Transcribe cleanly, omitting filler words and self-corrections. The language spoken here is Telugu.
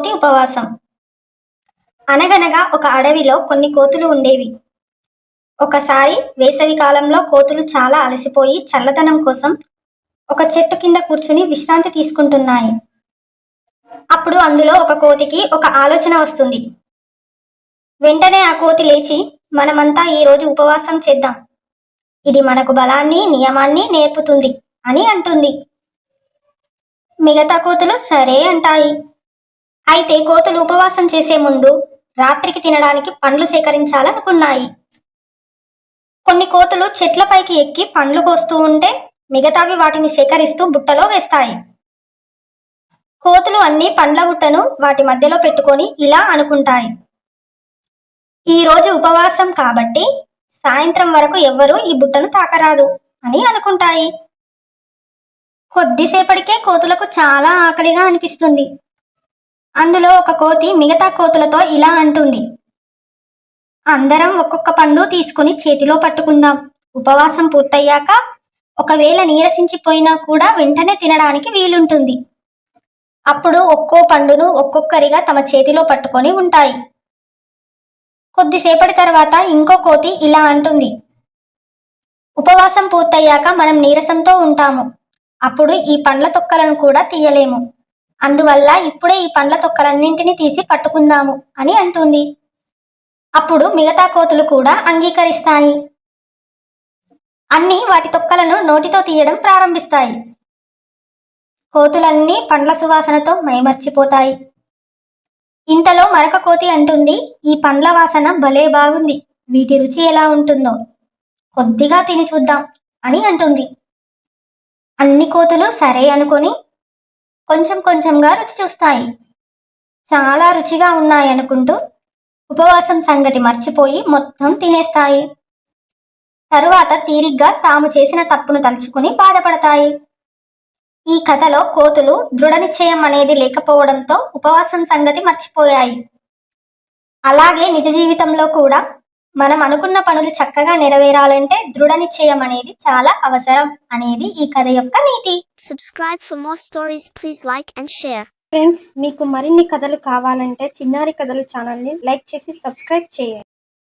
కోతి ఉపవాసం. అనగనగా ఒక అడవిలో కొన్ని కోతులు ఉండేవి. ఒకసారి వేసవి కాలంలో కోతులు చాలా అలసిపోయి చల్లదనం కోసం ఒక చెట్టు కింద కూర్చుని విశ్రాంతి తీసుకుంటున్నాయి. అప్పుడు అందులో ఒక కోతికి ఒక ఆలోచన వస్తుంది. వెంటనే ఆ కోతి లేచి, మనమంతా ఈరోజు ఉపవాసం చేద్దాం, ఇది మనకు బలాన్ని నియమాన్ని నేర్పుతుంది అని అంటుంది. మిగతా కోతులు సరే అంటాయి. అయితే కోతులు ఉపవాసం చేసే ముందు రాత్రికి తినడానికి పండ్లు సేకరించాలనుకున్నాయి. కొన్ని కోతులు చెట్లపైకి ఎక్కి పండ్లు కోస్తూ ఉంటే మిగతావి వాటిని సేకరిస్తూ బుట్టలో వేస్తాయి. కోతులు అన్ని పండ్ల బుట్టను వాటి మధ్యలో పెట్టుకొని ఇలా అనుకుంటాయి, ఈ రోజు ఉపవాసం కాబట్టి సాయంత్రం వరకు ఎవ్వరూ ఈ బుట్టను తాకరాదు అని అనుకుంటాయి. కొద్దిసేపటికే కోతులకు చాలా ఆకలిగా అనిపిస్తుంది. అందులో ఒక కోతి మిగతా కోతులతో ఇలా అంటుంది, అందరం ఒక్కొక్క పండు తీసుకుని చేతిలో పట్టుకుందాం. ఉపవాసం పూర్తయ్యాక ఒకవేళ నీరసించిపోయినా కూడా వెంటనే తినడానికి వీలుంటుంది. అప్పుడు ఒక్కో పండును ఒక్కొక్కరిగా తమ చేతిలో పట్టుకొని ఉంటాయి. కొద్దిసేపటి తర్వాత ఇంకో కోతి ఇలా అంటుంది, ఉపవాసం పూర్తయ్యాక మనం నీరసంతో ఉంటాము. అప్పుడు ఈ పండ్ల తొక్కలను కూడా తీయలేము. అందువల్ల ఇప్పుడే ఈ పండ్ల తొక్కలన్నింటినీ తీసి పట్టుకుందాము అని అంటుంది. అప్పుడు మిగతా కోతులు కూడా అంగీకరిస్తాయి. అన్నీ వాటి తొక్కలను నోటితో తీయడం ప్రారంభిస్తాయి. కోతులన్నీ పండ్ల సువాసనతో మైమర్చిపోతాయి. ఇంతలో మరొక కోతి అంటుంది, ఈ పండ్ల వాసన భలే బాగుంది, వీటి రుచి ఎలా ఉంటుందో కొద్దిగా తిని చూద్దాం అని అంటుంది. అన్ని కోతులు సరే అనుకొని కొంచెం కొంచెంగా రుచి చూస్తాయి. చాలా రుచిగా ఉన్నాయనుకుంటూ ఉపవాసం సంగతి మర్చిపోయి మొత్తం తినేస్తాయి. తరువాత తీరిగ్గా తాము చేసిన తప్పును తలుచుకుని బాధపడతాయి. ఈ కథలో కోతులు దృఢ నిశ్చయం అనేది లేకపోవడంతో ఉపవాసం సంగతి మర్చిపోయాయి. అలాగే నిజ జీవితంలో కూడా మనం అనుకున్న పనులు చక్కగా నెరవేరాలంటే దృఢ నిశ్చయం అనేది చాలా అవసరం అనేది ఈ కథ యొక్క నీతి. Subscribe for more stories. Please like and share. Friends, మీకు మరిన్ని కథలు కావాలంటే చిన్నారి కథలు ఛానల్ని లైక్ చేసి సబ్స్క్రైబ్ చేయండి.